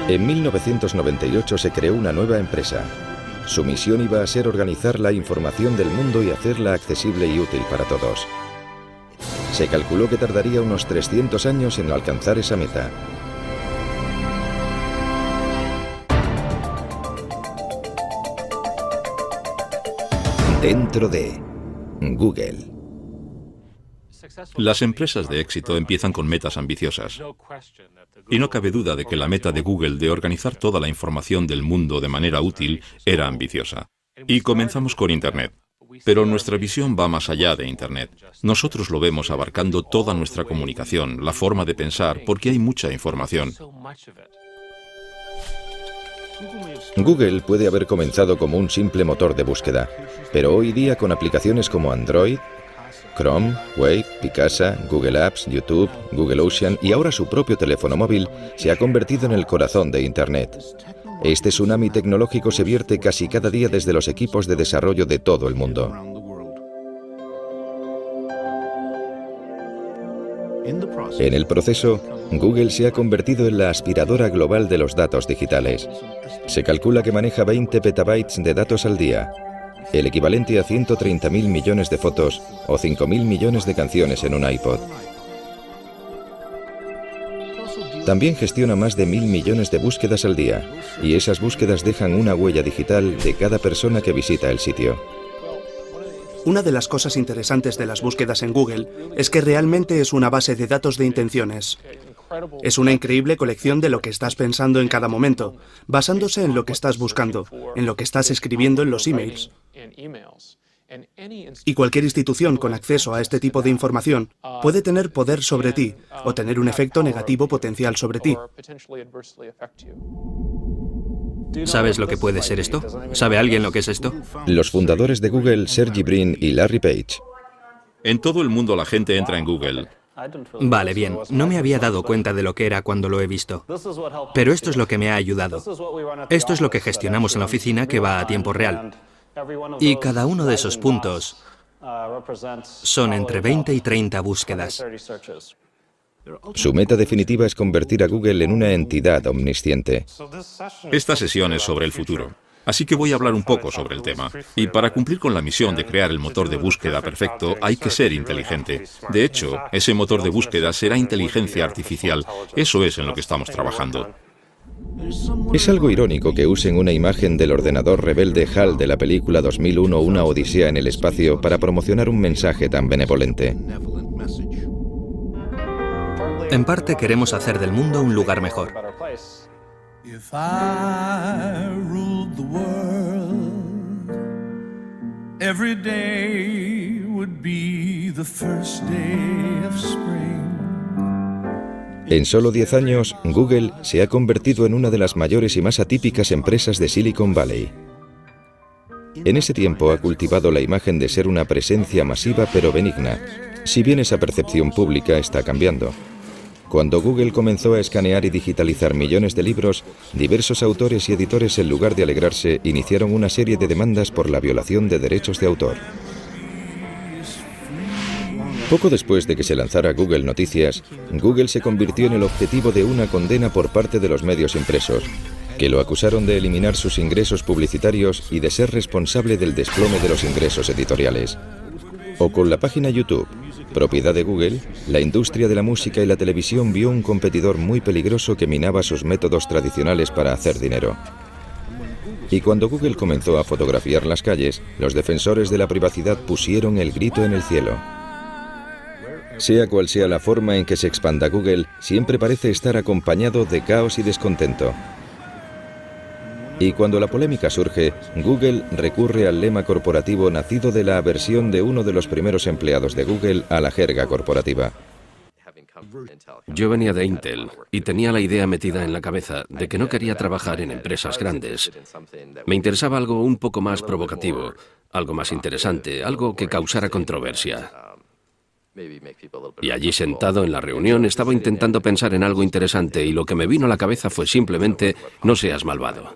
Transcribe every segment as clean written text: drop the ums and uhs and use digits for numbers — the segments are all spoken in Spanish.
En 1998 se creó una nueva empresa. Su misión iba a ser organizar la información del mundo y hacerla accesible y útil para todos. Se calculó que tardaría unos 300 años en alcanzar esa meta. Dentro de Google. Las empresas de éxito empiezan con metas ambiciosas. Y no cabe duda de que la meta de Google de organizar toda la información del mundo de manera útil era ambiciosa. Y comenzamos con Internet. Pero nuestra visión va más allá de Internet. Nosotros lo vemos abarcando toda nuestra comunicación, la forma de pensar, porque hay mucha información. Google puede haber comenzado como un simple motor de búsqueda, pero hoy día con aplicaciones como Android, Chrome, Wave, Picasa, Google Apps, YouTube, Google Ocean y ahora su propio teléfono móvil se ha convertido en el corazón de Internet. Este tsunami tecnológico se vierte casi cada día desde los equipos de desarrollo de todo el mundo. En el proceso, Google se ha convertido en la aspiradora global de los datos digitales. Se calcula que maneja 20 petabytes de datos al día, el equivalente a 130.000 millones de fotos o 5.000 millones de canciones en un iPod. También gestiona más de 1.000 millones de búsquedas al día, y esas búsquedas dejan una huella digital de cada persona que visita el sitio. Una de las cosas interesantes de las búsquedas en Google es que realmente es una base de datos de intenciones. Es una increíble colección de lo que estás pensando en cada momento, basándose en lo que estás buscando, en lo que estás escribiendo en los emails. Y cualquier institución con acceso a este tipo de información puede tener poder sobre ti o tener un efecto negativo potencial sobre ti. ¿Sabes lo que puede ser esto? ¿Sabe alguien lo que es esto? Los fundadores de Google, Sergey Brin y Larry Page. En todo el mundo la gente entra en Google. Vale, bien. No me había dado cuenta de lo que era cuando lo he visto. Pero esto es lo que me ha ayudado. Esto es lo que gestionamos en la oficina, que va a tiempo real. Y cada uno de esos puntos son entre 20 y 30 búsquedas. Su meta definitiva es convertir a Google en una entidad omnisciente. Esta sesión es sobre el futuro. Así que voy a hablar un poco sobre el tema. Y para cumplir con la misión de crear el motor de búsqueda perfecto, hay que ser inteligente. De hecho, ese motor de búsqueda será inteligencia artificial. Eso es en lo que estamos trabajando. Es algo irónico que usen una imagen del ordenador rebelde HAL de la película 2001, Una Odisea en el espacio, para promocionar un mensaje tan benevolente. En parte queremos hacer del mundo un lugar mejor. If I ruled the world, every day would be the first day of spring. En solo 10 años, Google se ha convertido en una de las mayores y más atípicas empresas de Silicon Valley. En ese tiempo ha cultivado la imagen de ser una presencia masiva pero benigna, si bien esa percepción pública está cambiando. Cuando Google comenzó a escanear y digitalizar millones de libros, diversos autores y editores, en lugar de alegrarse, iniciaron una serie de demandas por la violación de derechos de autor. Poco después de que se lanzara Google Noticias, Google se convirtió en el objetivo de una condena por parte de los medios impresos, que lo acusaron de eliminar sus ingresos publicitarios y de ser responsable del desplome de los ingresos editoriales. O con la página YouTube, propiedad de Google, la industria de la música y la televisión vio un competidor muy peligroso que minaba sus métodos tradicionales para hacer dinero. Y cuando Google comenzó a fotografiar las calles, los defensores de la privacidad pusieron el grito en el cielo. Sea cual sea la forma en que se expanda Google, siempre parece estar acompañado de caos y descontento. Y cuando la polémica surge, Google recurre al lema corporativo nacido de la aversión de uno de los primeros empleados de Google a la jerga corporativa. Yo venía de Intel y tenía la idea metida en la cabeza de que no quería trabajar en empresas grandes. Me interesaba algo un poco más provocativo, algo más interesante, algo que causara controversia. Y allí sentado en la reunión estaba intentando pensar en algo interesante y lo que me vino a la cabeza fue simplemente no seas malvado.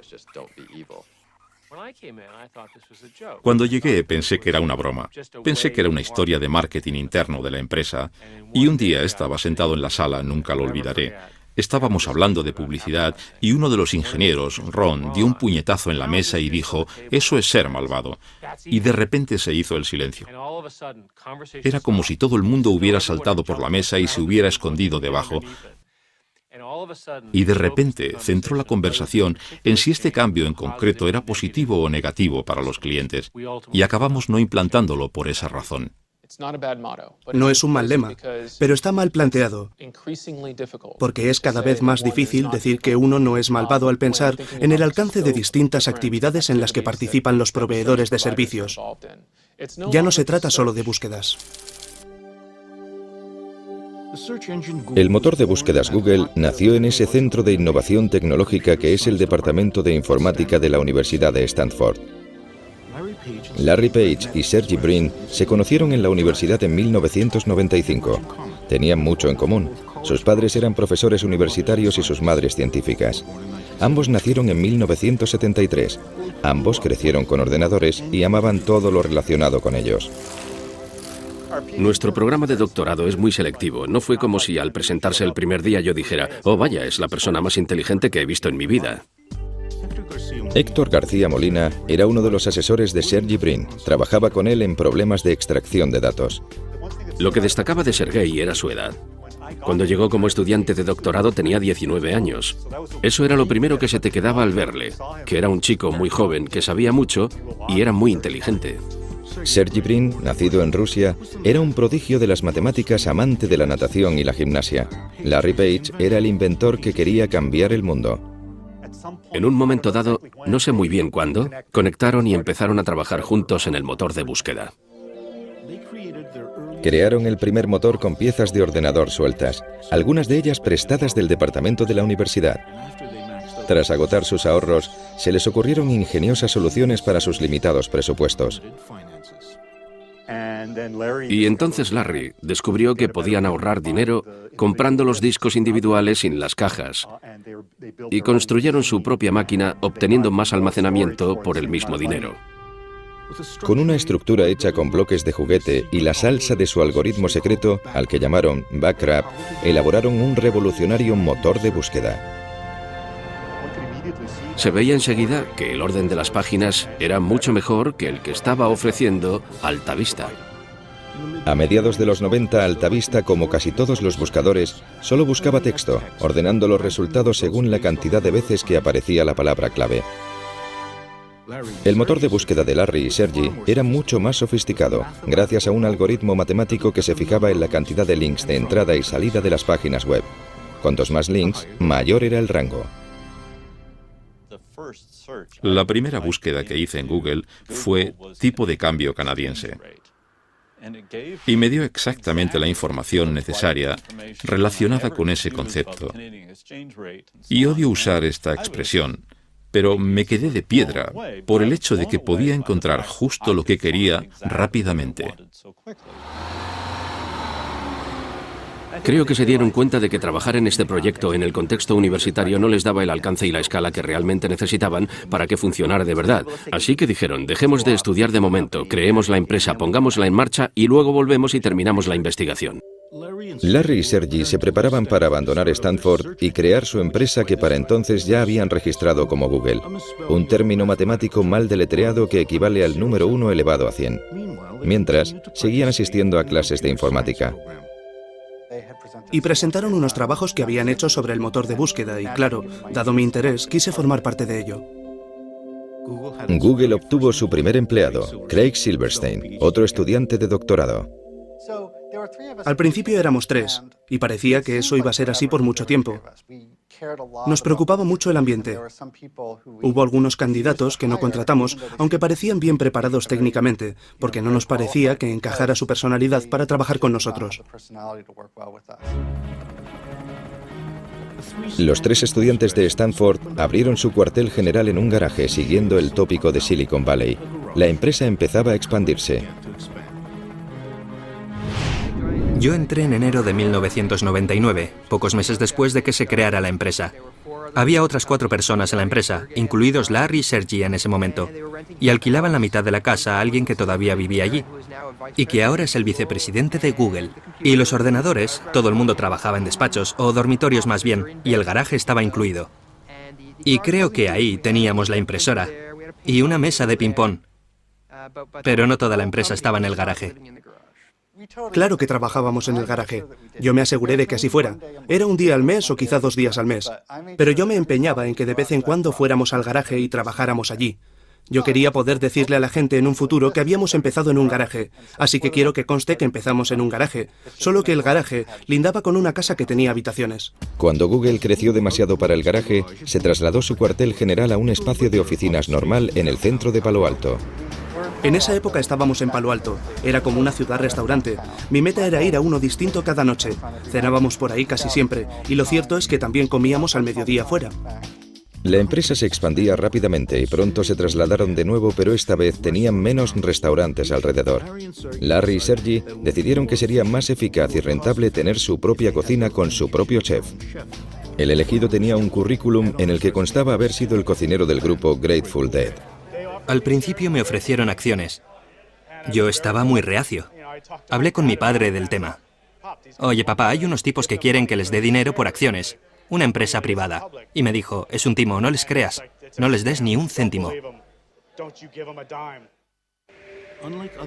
Cuando llegué pensé que era una broma. Pensé que era una historia de marketing interno de la empresa y un día estaba sentado en la sala, nunca lo olvidaré, Estábamos hablando de publicidad y uno de los ingenieros, Ron, dio un puñetazo en la mesa y dijo, «Eso es ser malvado». Y de repente se hizo el silencio. Era como si todo el mundo hubiera saltado por la mesa y se hubiera escondido debajo. Y de repente centró la conversación en si este cambio en concreto era positivo o negativo para los clientes. Y acabamos no implantándolo por esa razón. No es un mal lema, pero está mal planteado, porque es cada vez más difícil decir que uno no es malvado al pensar en el alcance de distintas actividades en las que participan los proveedores de servicios. Ya no se trata solo de búsquedas. El motor de búsquedas Google nació en ese centro de innovación tecnológica que es el Departamento de Informática de la Universidad de Stanford. Larry Page y Sergey Brin se conocieron en la universidad en 1995. Tenían mucho en común. Sus padres eran profesores universitarios y sus madres científicas. Ambos nacieron en 1973. Ambos crecieron con ordenadores y amaban todo lo relacionado con ellos. Nuestro programa de doctorado es muy selectivo. No fue como si al presentarse el primer día yo dijera, «Oh, vaya, es la persona más inteligente que he visto en mi vida». Héctor García Molina era uno de los asesores de Sergey Brin. Trabajaba con él en problemas de extracción de datos. Lo que destacaba de Sergey era su edad. Cuando llegó como estudiante de doctorado tenía 19 años. Eso era lo primero que se te quedaba al verle, que era un chico muy joven, que sabía mucho y era muy inteligente. Sergey Brin, nacido en Rusia, era un prodigio de las matemáticas, amante de la natación y la gimnasia. Larry Page era el inventor que quería cambiar el mundo. En un momento dado, no sé muy bien cuándo, conectaron y empezaron a trabajar juntos en el motor de búsqueda. Crearon el primer motor con piezas de ordenador sueltas, algunas de ellas prestadas del departamento de la universidad. Tras agotar sus ahorros, se les ocurrieron ingeniosas soluciones para sus limitados presupuestos. Y entonces Larry descubrió que podían ahorrar dinero comprando los discos individuales sin las cajas y construyeron su propia máquina obteniendo más almacenamiento por el mismo dinero. Con una estructura hecha con bloques de juguete y la salsa de su algoritmo secreto, al que llamaron Backrap, elaboraron un revolucionario motor de búsqueda. Se veía enseguida que el orden de las páginas era mucho mejor que el que estaba ofreciendo Altavista. A mediados de los 90, Altavista, como casi todos los buscadores, solo buscaba texto, ordenando los resultados según la cantidad de veces que aparecía la palabra clave. El motor de búsqueda de Larry y Sergey era mucho más sofisticado, gracias a un algoritmo matemático que se fijaba en la cantidad de links de entrada y salida de las páginas web. Cuantos más links, mayor era el rango. La primera búsqueda que hice en Google fue tipo de cambio canadiense. Y me dio exactamente la información necesaria relacionada con ese concepto. Y odio usar esta expresión, pero me quedé de piedra por el hecho de que podía encontrar justo lo que quería rápidamente. Creo que se dieron cuenta de que trabajar en este proyecto en el contexto universitario no les daba el alcance y la escala que realmente necesitaban para que funcionara de verdad. Así que dijeron, dejemos de estudiar de momento, creemos la empresa, pongámosla en marcha y luego volvemos y terminamos la investigación. Larry y Sergey se preparaban para abandonar Stanford y crear su empresa que para entonces ya habían registrado como Google, un término matemático mal deletreado que equivale al número 1 elevado a 100. Mientras, seguían asistiendo a clases de informática. Y presentaron unos trabajos que habían hecho sobre el motor de búsqueda y, claro, dado mi interés, quise formar parte de ello. Google obtuvo su primer empleado, Craig Silverstein, otro estudiante de doctorado. Al principio éramos 3, y parecía que eso iba a ser así por mucho tiempo. Nos preocupaba mucho el ambiente. Hubo algunos candidatos que no contratamos, aunque parecían bien preparados técnicamente, porque no nos parecía que encajara su personalidad para trabajar con nosotros. Los 3 estudiantes de Stanford abrieron su cuartel general en un garaje siguiendo el tópico de Silicon Valley. La empresa empezaba a expandirse. Yo entré en enero de 1999, pocos meses después de que se creara la empresa. Había otras 4 personas en la empresa, incluidos Larry y Sergey en ese momento, y alquilaban la mitad de la casa a alguien que todavía vivía allí, y que ahora es el vicepresidente de Google. Y los ordenadores, todo el mundo trabajaba en despachos, o dormitorios más bien, y el garaje estaba incluido. Y creo que ahí teníamos la impresora, y una mesa de ping-pong. Pero no toda la empresa estaba en el garaje. Claro que trabajábamos en el garaje. Yo me aseguré de que así fuera. Era un día al mes o quizá 2 días al mes. Pero yo me empeñaba en que de vez en cuando fuéramos al garaje y trabajáramos allí. Yo quería poder decirle a la gente en un futuro que habíamos empezado en un garaje. Así que quiero que conste que empezamos en un garaje. Solo que el garaje lindaba con una casa que tenía habitaciones. Cuando Google creció demasiado para el garaje, se trasladó su cuartel general a un espacio de oficinas normal en el centro de Palo Alto. En esa época estábamos en Palo Alto. Era como una ciudad-restaurante. Mi meta era ir a uno distinto cada noche. Cenábamos por ahí casi siempre. Y lo cierto es que también comíamos al mediodía fuera. La empresa se expandía rápidamente y pronto se trasladaron de nuevo, pero esta vez tenían menos restaurantes alrededor. Larry y Sergey decidieron que sería más eficaz y rentable tener su propia cocina con su propio chef. El elegido tenía un currículum en el que constaba haber sido el cocinero del grupo Grateful Dead. Al principio me ofrecieron acciones. Yo estaba muy reacio. Hablé con mi padre del tema. Oye, papá, hay unos tipos que quieren que les dé dinero por acciones. Una empresa privada. Y me dijo, es un timo, no les creas. No les des ni un céntimo.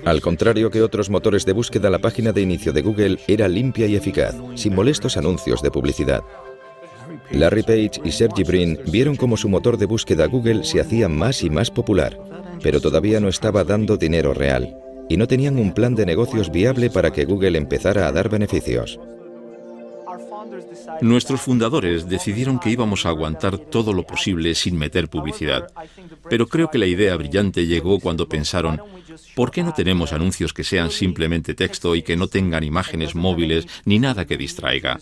Al contrario que otros motores de búsqueda, la página de inicio de Google era limpia y eficaz, sin molestos anuncios de publicidad. Larry Page y Sergey Brin vieron cómo su motor de búsqueda Google se hacía más y más popular, pero todavía no estaba dando dinero real, y no tenían un plan de negocios viable para que Google empezara a dar beneficios. Nuestros fundadores decidieron que íbamos a aguantar todo lo posible sin meter publicidad, pero creo que la idea brillante llegó cuando pensaron, ¿por qué no tenemos anuncios que sean simplemente texto y que no tengan imágenes móviles ni nada que distraiga?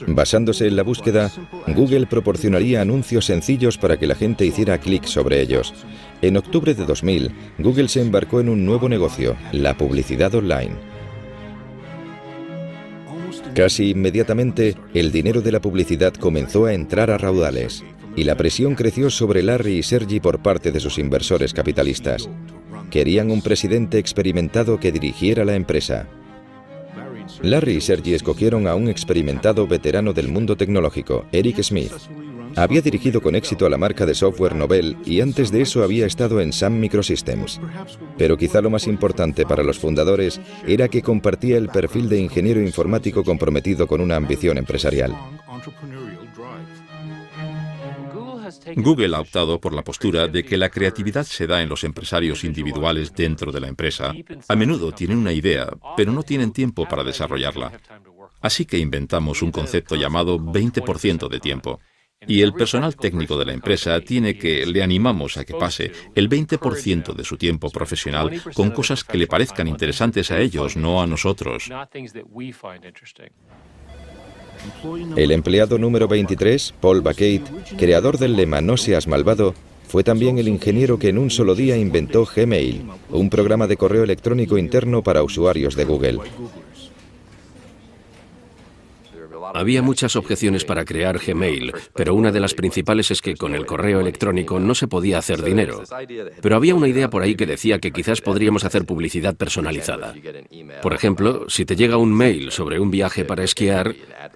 Basándose en la búsqueda, Google proporcionaría anuncios sencillos para que la gente hiciera clic sobre ellos. En octubre de 2000, Google se embarcó en un nuevo negocio, la publicidad online. Casi inmediatamente, el dinero de la publicidad comenzó a entrar a raudales, y la presión creció sobre Larry y Sergey por parte de sus inversores capitalistas. Querían un presidente experimentado que dirigiera la empresa. Larry y Sergey escogieron a un experimentado veterano del mundo tecnológico, Eric Smith. Había dirigido con éxito a la marca de software Novell y antes de eso había estado en Sun Microsystems. Pero quizá lo más importante para los fundadores era que compartía el perfil de ingeniero informático comprometido con una ambición empresarial. Google ha optado por la postura de que la creatividad se da en los empresarios individuales dentro de la empresa. A menudo tienen una idea, pero no tienen tiempo para desarrollarla. Así que inventamos un concepto llamado 20% de tiempo. Y el personal técnico de la empresa le animamos a que pase el 20% de su tiempo profesional con cosas que le parezcan interesantes a ellos, no a nosotros. El empleado número 23, Paul Bacate, creador del lema "No seas malvado", fue también el ingeniero que en un solo día inventó Gmail, un programa de correo electrónico interno para usuarios de Google. Había muchas objeciones para crear Gmail, pero una de las principales es que con el correo electrónico no se podía hacer dinero. Pero había una idea por ahí que decía que quizás podríamos hacer publicidad personalizada. Por ejemplo, si te llega un mail sobre un viaje para esquiar,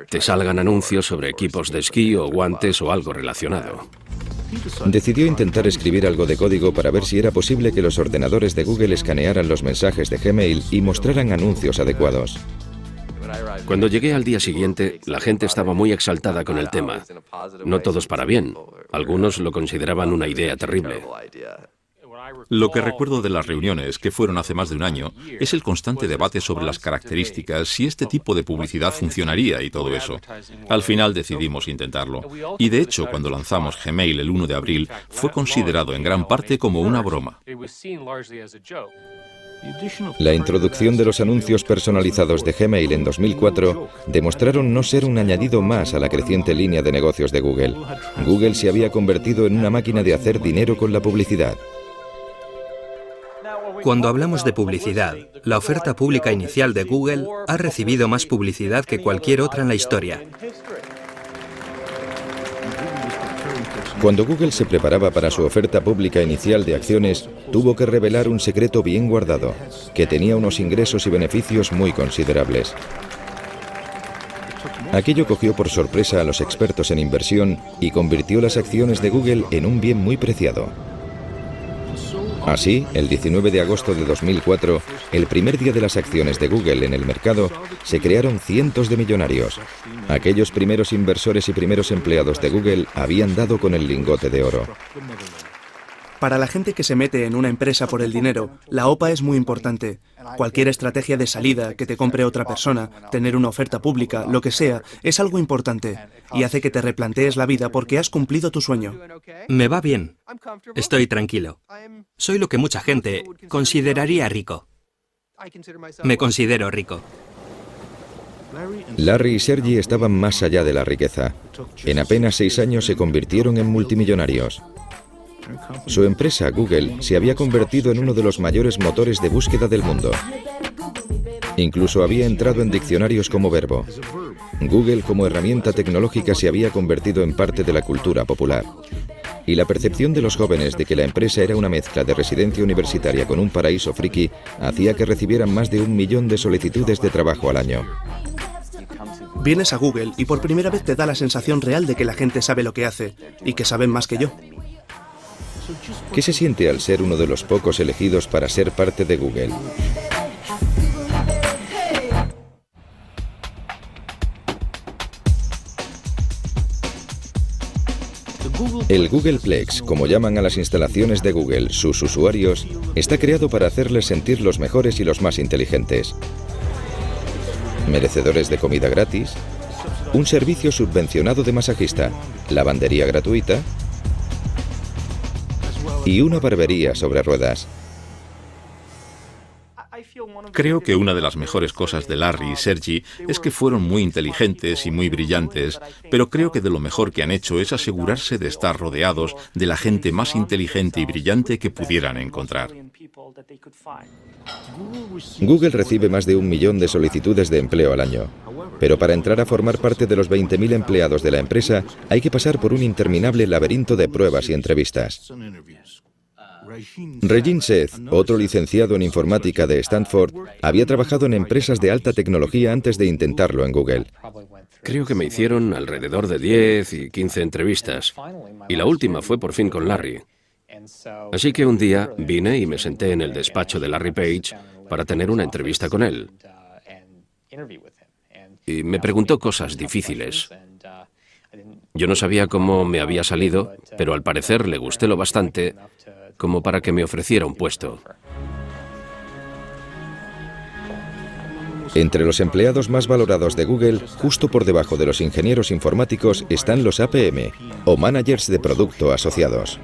te salgan anuncios sobre equipos de esquí o guantes o algo relacionado. Decidió intentar escribir algo de código para ver si era posible que los ordenadores de Google escanearan los mensajes de Gmail y mostraran anuncios adecuados. Cuando llegué al día siguiente, la gente estaba muy exaltada con el tema. No todos para bien. Algunos lo consideraban una idea terrible. Lo que recuerdo de las reuniones, que fueron hace más de un año, es el constante debate sobre las características, si este tipo de publicidad funcionaría y todo eso. Al final decidimos intentarlo. Y de hecho, cuando lanzamos Gmail el 1 de abril, fue considerado en gran parte como una broma. La introducción de los anuncios personalizados de Gmail en 2004 demostraron no ser un añadido más a la creciente línea de negocios de Google. Google se había convertido en una máquina de hacer dinero con la publicidad. Cuando hablamos de publicidad, la oferta pública inicial de Google ha recibido más publicidad que cualquier otra en la historia. Cuando Google se preparaba para su oferta pública inicial de acciones, tuvo que revelar un secreto bien guardado, que tenía unos ingresos y beneficios muy considerables. Aquello cogió por sorpresa a los expertos en inversión y convirtió las acciones de Google en un bien muy preciado. Así, el 19 de agosto de 2004, el primer día de las acciones de Google en el mercado, se crearon cientos de millonarios. Aquellos primeros inversores y primeros empleados de Google habían dado con el lingote de oro. Para la gente que se mete en una empresa por el dinero, la OPA es muy importante. Cualquier estrategia de salida, que te compre otra persona, tener una oferta pública, lo que sea, es algo importante y hace que te replantees la vida porque has cumplido tu sueño. Me va bien. Estoy tranquilo. Soy lo que mucha gente consideraría rico. Me considero rico. Larry y Sergey estaban más allá de la riqueza. En apenas 6 años se convirtieron en multimillonarios. Su empresa, Google, se había convertido en uno de los mayores motores de búsqueda del mundo. Incluso había entrado en diccionarios como verbo. Google como herramienta tecnológica se había convertido en parte de la cultura popular. Y la percepción de los jóvenes de que la empresa era una mezcla de residencia universitaria con un paraíso friki hacía que recibieran más de 1 millón de solicitudes de trabajo al año. Vienes a Google y por primera vez te da la sensación real de que la gente sabe lo que hace y que saben más que yo. ¿Qué se siente al ser uno de los pocos elegidos para ser parte de Google? El Googleplex, como llaman a las instalaciones de Google sus usuarios, está creado para hacerles sentir los mejores y los más inteligentes. Merecedores de comida gratis, un servicio subvencionado de masajista, lavandería gratuita y una barbería sobre ruedas. Creo que una de las mejores cosas de Larry y Sergey es que fueron muy inteligentes y muy brillantes, pero creo que de lo mejor que han hecho es asegurarse de estar rodeados de la gente más inteligente y brillante que pudieran encontrar. Google recibe más de 1 millón de solicitudes de empleo al año, pero para entrar a formar parte de los 20.000 empleados de la empresa hay que pasar por un interminable laberinto de pruebas y entrevistas. Regine Seth, otro licenciado en informática de Stanford, había trabajado en empresas de alta tecnología antes de intentarlo en Google. Creo que me hicieron alrededor de 10 y 15 entrevistas, y la última fue por fin con Larry. Así que un día vine y me senté en el despacho de Larry Page para tener una entrevista con él. Y me preguntó cosas difíciles. Yo no sabía cómo me había salido, pero al parecer le gusté lo bastante como para que me ofreciera un puesto. Entre los empleados más valorados de Google, justo por debajo de los ingenieros informáticos, están los APM, o Managers de Producto Asociados.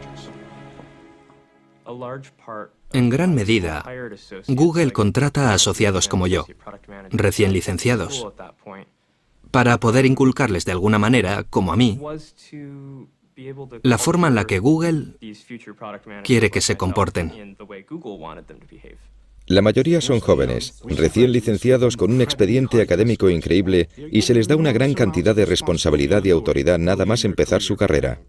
En gran medida, Google contrata a asociados como yo, recién licenciados, para poder inculcarles de alguna manera, como a mí, la forma en la que Google quiere que se comporten. La mayoría son jóvenes, recién licenciados con un expediente académico increíble y se les da una gran cantidad de responsabilidad y autoridad nada más empezar su carrera.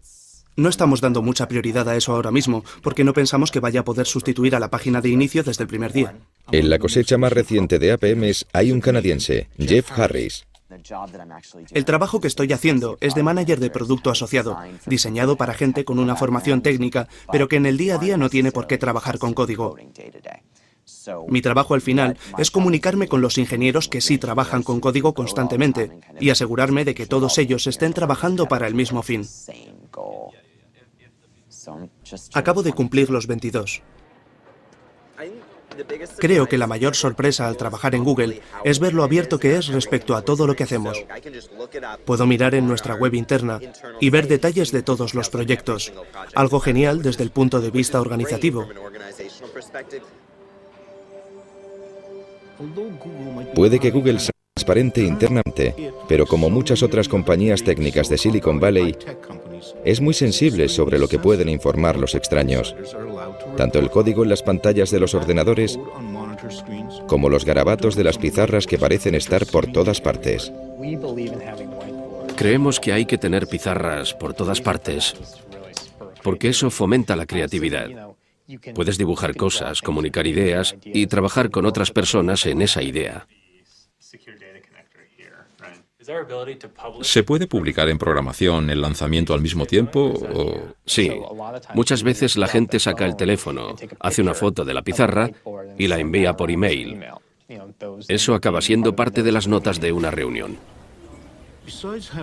No estamos dando mucha prioridad a eso ahora mismo, porque no pensamos que vaya a poder sustituir a la página de inicio desde el primer día. En la cosecha más reciente de APMs hay un canadiense, Jeff Harris. El trabajo que estoy haciendo es de manager de producto asociado, diseñado para gente con una formación técnica, pero que en el día a día no tiene por qué trabajar con código. Mi trabajo al final es comunicarme con los ingenieros que sí trabajan con código constantemente y asegurarme de que todos ellos estén trabajando para el mismo fin. Acabo de cumplir los 22. Creo que la mayor sorpresa al trabajar en Google es ver lo abierto que es respecto a todo lo que hacemos. Puedo mirar en nuestra web interna y ver detalles de todos los proyectos, algo genial desde el punto de vista organizativo. Puede que Google sea transparente internamente, pero como muchas otras compañías técnicas de Silicon Valley, es muy sensible sobre lo que pueden informar los extraños. Tanto el código en las pantallas de los ordenadores como los garabatos de las pizarras que parecen estar por todas partes. Creemos que hay que tener pizarras por todas partes, porque eso fomenta la creatividad. Puedes dibujar cosas, comunicar ideas y trabajar con otras personas en esa idea. ¿Se puede publicar en programación el lanzamiento al mismo tiempo o...? Sí. Muchas veces la gente saca el teléfono, hace una foto de la pizarra y la envía por email. Eso acaba siendo parte de las notas de una reunión.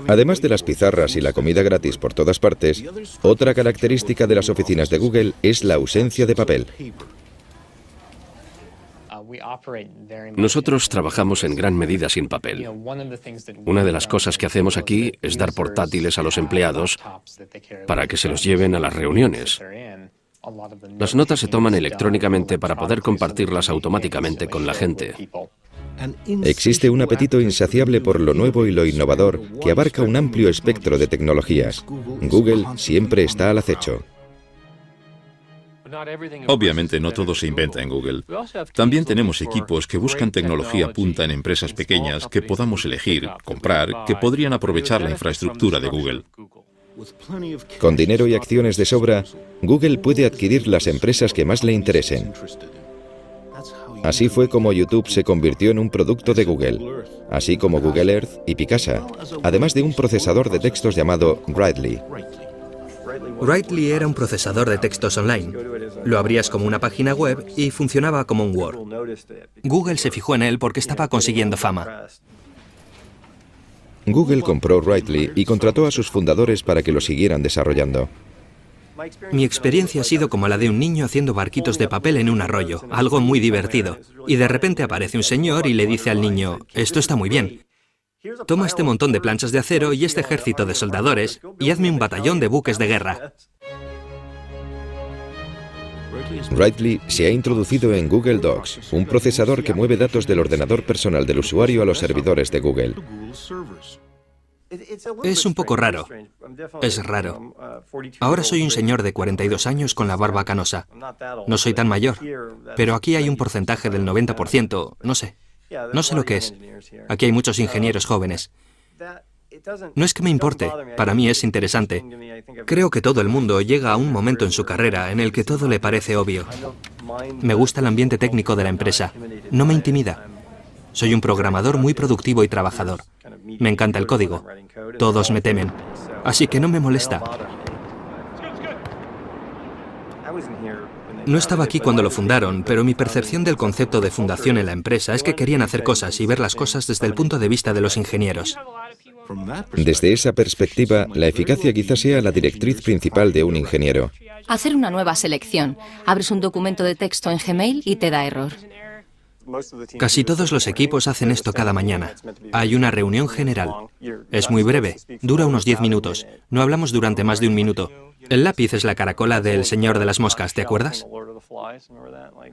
Además de las pizarras y la comida gratis por todas partes, otra característica de las oficinas de Google es la ausencia de papel. Nosotros trabajamos en gran medida sin papel. Una de las cosas que hacemos aquí es dar portátiles a los empleados para que se los lleven a las reuniones. Las notas se toman electrónicamente para poder compartirlas automáticamente con la gente. Existe un apetito insaciable por lo nuevo y lo innovador que abarca un amplio espectro de tecnologías. Google siempre está al acecho. Obviamente no todo se inventa en Google. También tenemos equipos que buscan tecnología punta en empresas pequeñas que podamos elegir, comprar, que podrían aprovechar la infraestructura de Google. Con dinero y acciones de sobra, Google puede adquirir las empresas que más le interesen. Así fue como YouTube se convirtió en un producto de Google, así como Google Earth y Picasa, además de un procesador de textos llamado Writely. Writely era un procesador de textos online. Lo abrías como una página web y funcionaba como un Word. Google se fijó en él porque estaba consiguiendo fama. Google compró Writely y contrató a sus fundadores para que lo siguieran desarrollando. Mi experiencia ha sido como la de un niño haciendo barquitos de papel en un arroyo, algo muy divertido. Y de repente aparece un señor y le dice al niño, esto está muy bien. Toma este montón de planchas de acero y este ejército de soldadores y hazme un batallón de buques de guerra. Writely se ha introducido en Google Docs, un procesador que mueve datos del ordenador personal del usuario a los servidores de Google. Es un poco raro. Es raro. Ahora soy un señor de 42 años con la barba canosa. No soy tan mayor, pero aquí hay un porcentaje del 90%, no sé. No sé lo que es. Aquí hay muchos ingenieros jóvenes. No es que me importe, para mí es interesante. Creo que todo el mundo llega a un momento en su carrera en el que todo le parece obvio. Me gusta el ambiente técnico de la empresa. No me intimida. Soy un programador muy productivo y trabajador. Me encanta el código. Todos me temen. Así que no me molesta. No estaba aquí cuando lo fundaron, pero mi percepción del concepto de fundación en la empresa es que querían hacer cosas y ver las cosas desde el punto de vista de los ingenieros. Desde esa perspectiva, la eficacia quizás sea la directriz principal de un ingeniero. Hacer una nueva selección. Abres un documento de texto en Gmail y te da error. Casi todos los equipos hacen esto cada mañana. Hay una reunión general. Es muy breve, dura unos 10 minutos. No hablamos durante más de un minuto. El lápiz es la caracola del señor de las moscas, ¿te acuerdas?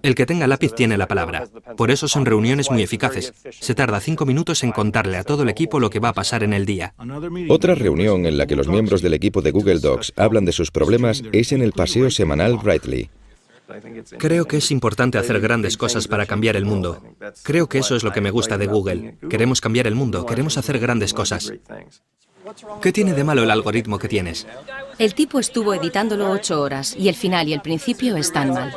El que tenga lápiz tiene la palabra. Por eso son reuniones muy eficaces. Se tarda 5 minutos en contarle a todo el equipo lo que va a pasar en el día. Otra reunión en la que los miembros del equipo de Google Docs hablan de sus problemas es en el paseo semanal Writely. Creo que es importante hacer grandes cosas para cambiar el mundo. Creo que eso es lo que me gusta de Google. Queremos cambiar el mundo, queremos hacer grandes cosas. ¿Qué tiene de malo el algoritmo que tienes? El tipo estuvo editándolo 8 horas y el final y el principio están mal.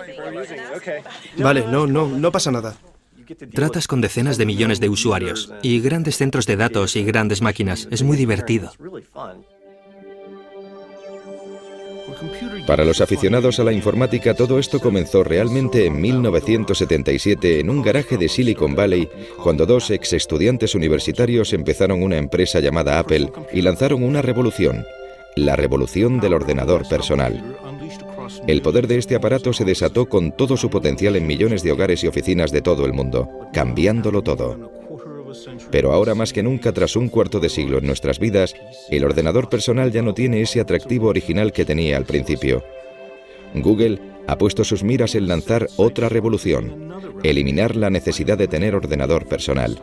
Vale, no pasa nada. Tratas con decenas de millones de usuarios y grandes centros de datos y grandes máquinas. Es muy divertido. Para los aficionados a la informática, todo esto comenzó realmente en 1977 en un garaje de Silicon Valley, cuando dos ex estudiantes universitarios empezaron una empresa llamada Apple y lanzaron una revolución, la revolución del ordenador personal. El poder de este aparato se desató con todo su potencial en millones de hogares y oficinas de todo el mundo, cambiándolo todo. Pero ahora más que nunca, tras un cuarto de siglo en nuestras vidas, el ordenador personal ya no tiene ese atractivo original que tenía al principio. Google ha puesto sus miras en lanzar otra revolución, eliminar la necesidad de tener ordenador personal.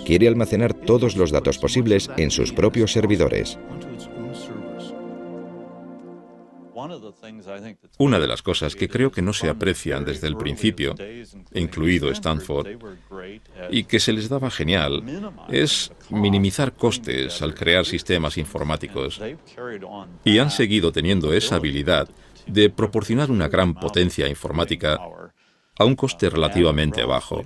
Quiere almacenar todos los datos posibles en sus propios servidores. Una de las cosas que creo que no se aprecian desde el principio, incluido Stanford, y que se les daba genial, es minimizar costes al crear sistemas informáticos. Y han seguido teniendo esa habilidad de proporcionar una gran potencia informática a un coste relativamente bajo.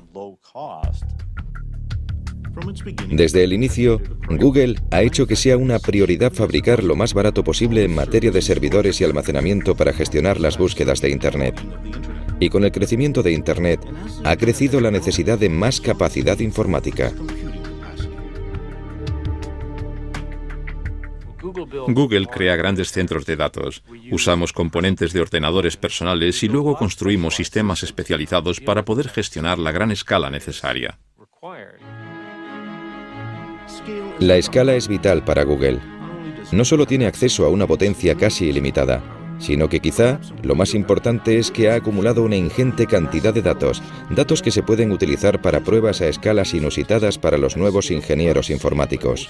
Desde el inicio, Google ha hecho que sea una prioridad fabricar lo más barato posible en materia de servidores y almacenamiento para gestionar las búsquedas de Internet. Y con el crecimiento de Internet, ha crecido la necesidad de más capacidad informática. Google crea grandes centros de datos. Usamos componentes de ordenadores personales y luego construimos sistemas especializados para poder gestionar la gran escala necesaria. La escala es vital para Google. No solo tiene acceso a una potencia casi ilimitada, sino que quizá lo más importante es que ha acumulado una ingente cantidad de datos, datos que se pueden utilizar para pruebas a escalas inusitadas para los nuevos ingenieros informáticos.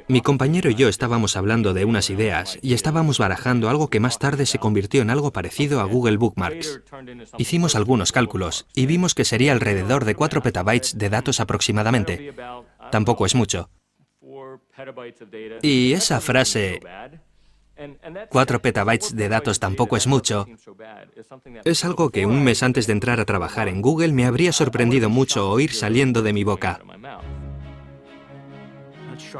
Mi compañero y yo estábamos hablando de unas ideas y estábamos barajando algo que más tarde se convirtió en algo parecido a Google Bookmarks. Hicimos algunos cálculos y vimos que sería alrededor de 4 petabytes de datos aproximadamente. Tampoco es mucho. Y esa frase, 4 petabytes de datos tampoco es mucho, es algo que un mes antes de entrar a trabajar en Google me habría sorprendido mucho oír saliendo de mi boca.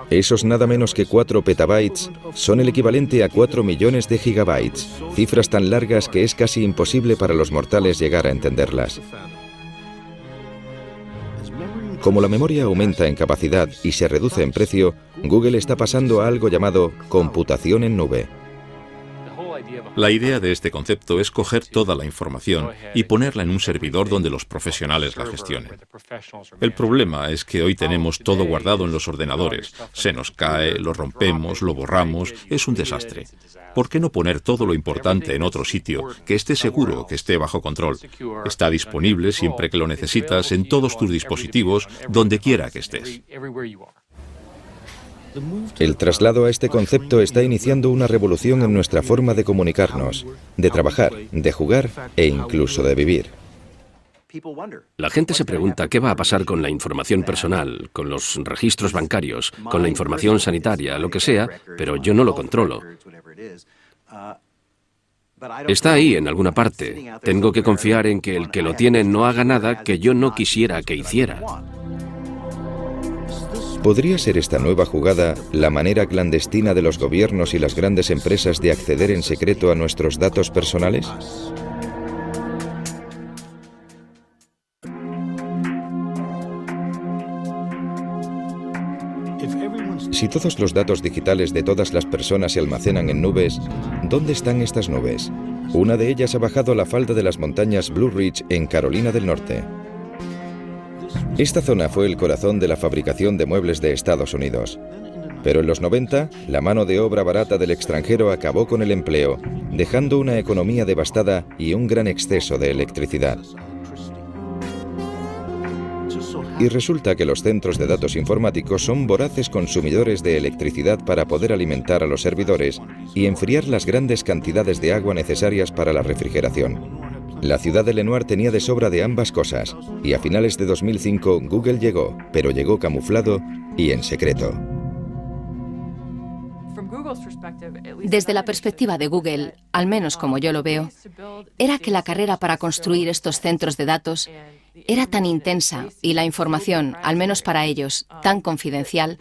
Esos nada menos que 4 petabytes son el equivalente a 4 millones de gigabytes, cifras tan largas que es casi imposible para los mortales llegar a entenderlas. Como la memoria aumenta en capacidad y se reduce en precio, Google está pasando a algo llamado computación en nube. La idea de este concepto es coger toda la información y ponerla en un servidor donde los profesionales la gestionen. El problema es que hoy tenemos todo guardado en los ordenadores. Se nos cae, lo rompemos, lo borramos, es un desastre. ¿Por qué no poner todo lo importante en otro sitio, que esté seguro, que esté bajo control? Está disponible siempre que lo necesitas en todos tus dispositivos, donde quiera que estés. El traslado a este concepto está iniciando una revolución en nuestra forma de comunicarnos, de trabajar, de jugar e incluso de vivir. La gente se pregunta qué va a pasar con la información personal, con los registros bancarios, con la información sanitaria, lo que sea, pero yo no lo controlo. Está ahí en alguna parte. Tengo que confiar en que el que lo tiene no haga nada que yo no quisiera que hiciera. ¿Podría ser esta nueva jugada la manera clandestina de los gobiernos y las grandes empresas de acceder en secreto a nuestros datos personales? Si todos los datos digitales de todas las personas se almacenan en nubes, ¿dónde están estas nubes? Una de ellas ha bajado a la falda de las montañas Blue Ridge en Carolina del Norte. Esta zona fue el corazón de la fabricación de muebles de Estados Unidos. Pero en los 90, la mano de obra barata del extranjero acabó con el empleo, dejando una economía devastada y un gran exceso de electricidad. Y resulta que los centros de datos informáticos son voraces consumidores de electricidad para poder alimentar a los servidores y enfriar las grandes cantidades de agua necesarias para la refrigeración. La ciudad de Lenoir tenía de sobra de ambas cosas, y a finales de 2005 Google llegó, pero llegó camuflado y en secreto. Desde la perspectiva de Google, al menos como yo lo veo, era que la carrera para construir estos centros de datos era tan intensa y la información, al menos para ellos, tan confidencial,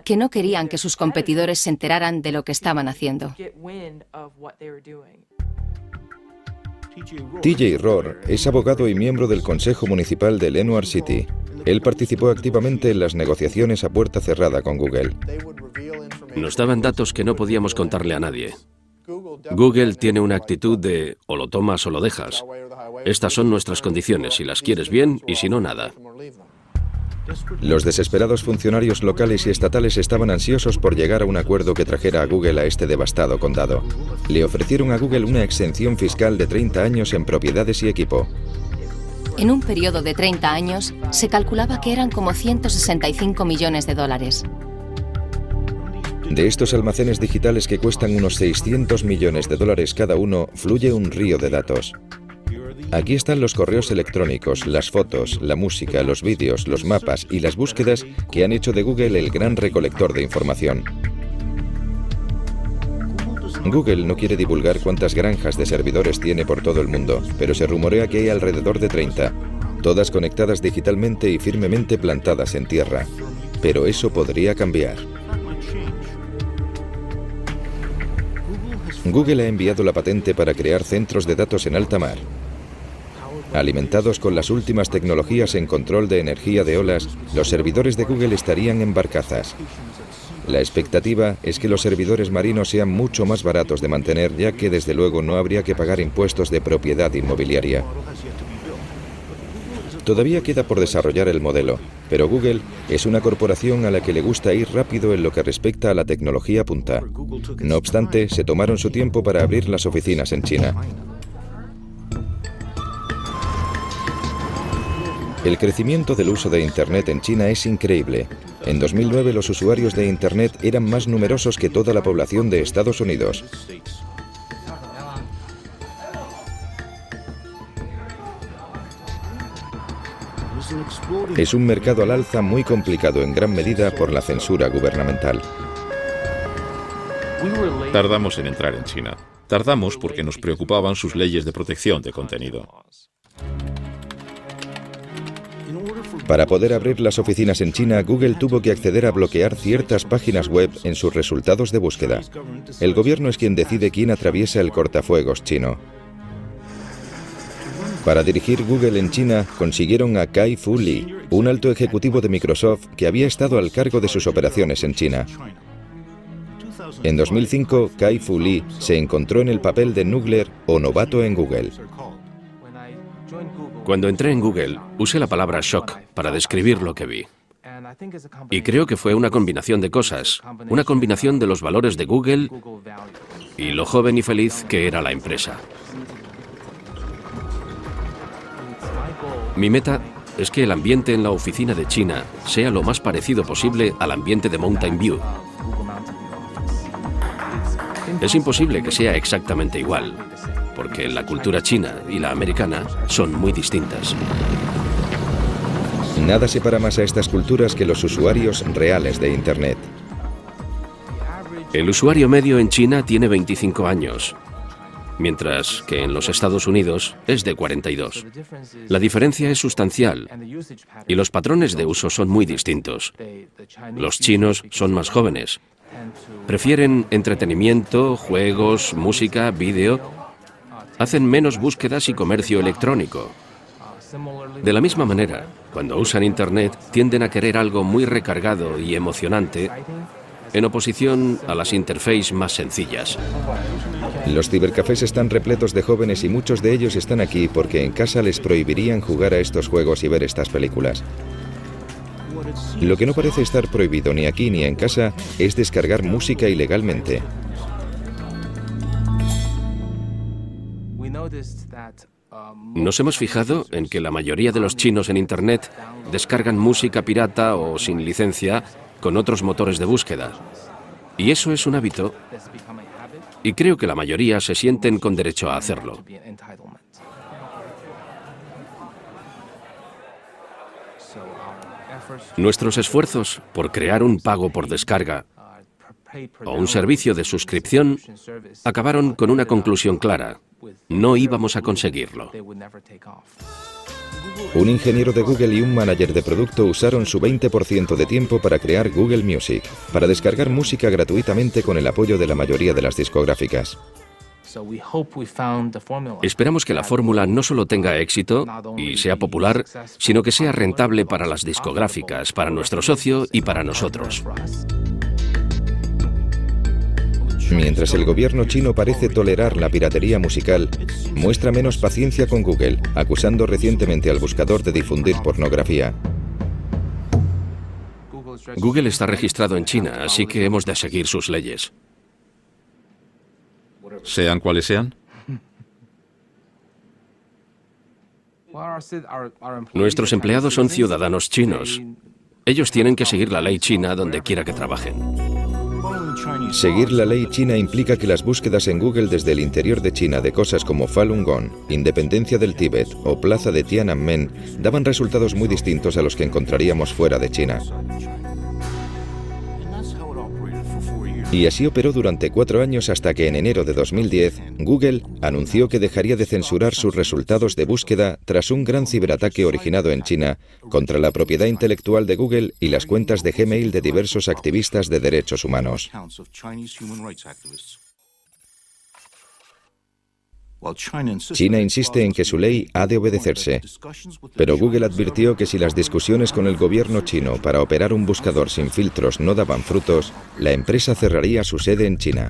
que no querían que sus competidores se enteraran de lo que estaban haciendo. TJ Rohr es abogado y miembro del Consejo Municipal de Lenoir City. Él participó activamente en las negociaciones a puerta cerrada con Google. Nos daban datos que no podíamos contarle a nadie. Google tiene una actitud de o lo tomas o lo dejas. Estas son nuestras condiciones, si las quieres bien y si no, nada. Los desesperados funcionarios locales y estatales estaban ansiosos por llegar a un acuerdo que trajera a Google a este devastado condado. Le ofrecieron a Google una exención fiscal de 30 años en propiedades y equipo. En un periodo de 30 años, se calculaba que eran como $165 millones. De estos almacenes digitales que cuestan unos 600 millones de dólares cada uno, fluye un río de datos. Aquí están los correos electrónicos, las fotos, la música, los vídeos, los mapas y las búsquedas que han hecho de Google el gran recolector de información. Google no quiere divulgar cuántas granjas de servidores tiene por todo el mundo, pero se rumorea que hay alrededor de 30, todas conectadas digitalmente y firmemente plantadas en tierra. Pero eso podría cambiar. Google ha enviado la patente para crear centros de datos en alta mar. Alimentados con las últimas tecnologías en control de energía de olas, los servidores de Google estarían en barcazas. La expectativa es que los servidores marinos sean mucho más baratos de mantener, ya que desde luego no habría que pagar impuestos de propiedad inmobiliaria. Todavía queda por desarrollar el modelo, pero Google es una corporación a la que le gusta ir rápido en lo que respecta a la tecnología punta. No obstante, se tomaron su tiempo para abrir las oficinas en China. El crecimiento del uso de Internet en China es increíble. En 2009 los usuarios de Internet eran más numerosos que toda la población de Estados Unidos. Es un mercado al alza muy complicado en gran medida por la censura gubernamental. Tardamos en entrar en China. Tardamos porque nos preocupaban sus leyes de protección de contenido. Para poder abrir las oficinas en China, Google tuvo que acceder a bloquear ciertas páginas web en sus resultados de búsqueda. El gobierno es quien decide quién atraviesa el cortafuegos chino. Para dirigir Google en China, consiguieron a Kai-Fu Lee, un alto ejecutivo de Microsoft que había estado al cargo de sus operaciones en China. En 2005, Kai-Fu Lee se encontró en el papel de Noogler o novato en Google. Cuando entré en Google, usé la palabra shock para describir lo que vi. Y creo que fue una combinación de cosas, una combinación de los valores de Google y lo joven y feliz que era la empresa. Mi meta es que el ambiente en la oficina de China sea lo más parecido posible al ambiente de Mountain View. Es imposible que sea exactamente igual, porque la cultura china y la americana son muy distintas. Nada separa más a estas culturas que los usuarios reales de Internet. El usuario medio en China tiene 25 años, mientras que en los Estados Unidos es de 42. La diferencia es sustancial y los patrones de uso son muy distintos. Los chinos son más jóvenes. Prefieren entretenimiento, juegos, música, vídeo. Hacen menos búsquedas y comercio electrónico. De la misma manera, cuando usan Internet, tienden a querer algo muy recargado y emocionante, en oposición a las interfaces más sencillas. Los cibercafés están repletos de jóvenes y muchos de ellos están aquí porque en casa les prohibirían jugar a estos juegos y ver estas películas. Lo que no parece estar prohibido ni aquí ni en casa es descargar música ilegalmente. Nos hemos fijado en que la mayoría de los chinos en Internet descargan música pirata o sin licencia con otros motores de búsqueda. Y eso es un hábito, y creo que la mayoría se sienten con derecho a hacerlo. Nuestros esfuerzos por crear un pago por descarga o un servicio de suscripción acabaron con una conclusión clara: no íbamos a conseguirlo. Un ingeniero de Google y un manager de producto usaron su 20% de tiempo para crear Google Music, para descargar música gratuitamente con el apoyo de la mayoría de las discográficas. Esperamos que la fórmula no solo tenga éxito y sea popular, sino que sea rentable para las discográficas, para nuestro socio y para nosotros. Mientras el gobierno chino parece tolerar la piratería musical, muestra menos paciencia con Google, acusando recientemente al buscador de difundir pornografía. Google está registrado en China, así que hemos de seguir sus leyes. Sean cuales sean. Nuestros empleados son ciudadanos chinos. Ellos tienen que seguir la ley china donde quiera que trabajen. Seguir la ley china implica que las búsquedas en Google desde el interior de China de cosas como Falun Gong, independencia del Tíbet o plaza de Tiananmen daban resultados muy distintos a los que encontraríamos fuera de China. Y así operó durante 4 años hasta que en enero de 2010, Google anunció que dejaría de censurar sus resultados de búsqueda tras un gran ciberataque originado en China contra la propiedad intelectual de Google y las cuentas de Gmail de diversos activistas de derechos humanos. China insiste en que su ley ha de obedecerse, pero Google advirtió que si las discusiones con el gobierno chino para operar un buscador sin filtros no daban frutos, la empresa cerraría su sede en China.